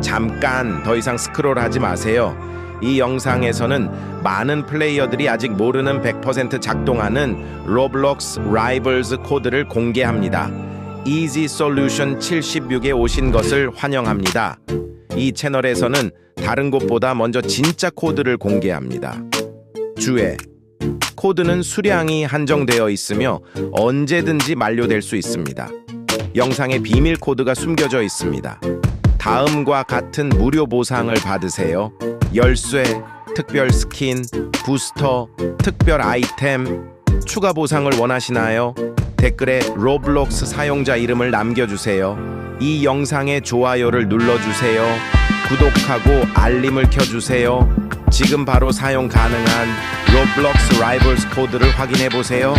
잠깐 더 이상 스크롤하지 마세요. 이 영상에서는 많은 플레이어들이 아직 모르는 100% 작동하는 Roblox Rivals 코드를 공개합니다. Easy Solution 76에 오신 것을 환영합니다. 이 채널에서는 다른 곳보다 먼저 진짜 코드를 공개합니다. 주의 코드는 수량이 한정되어 있으며 언제든지 만료될 수 있습니다. 영상에 비밀 코드가 숨겨져 있습니다. 다음과 같은 무료 보상을 받으세요. 열쇠, 특별 스킨, 부스터, 특별 아이템, 추가 보상을 원하시나요? 댓글에 로블록스 사용자 이름을 남겨주세요. 이 영상에 좋아요를 눌러주세요. 구독하고 알림을 켜주세요. 지금 바로 사용 가능한 로블록스 라이벌스 코드를 확인해보세요.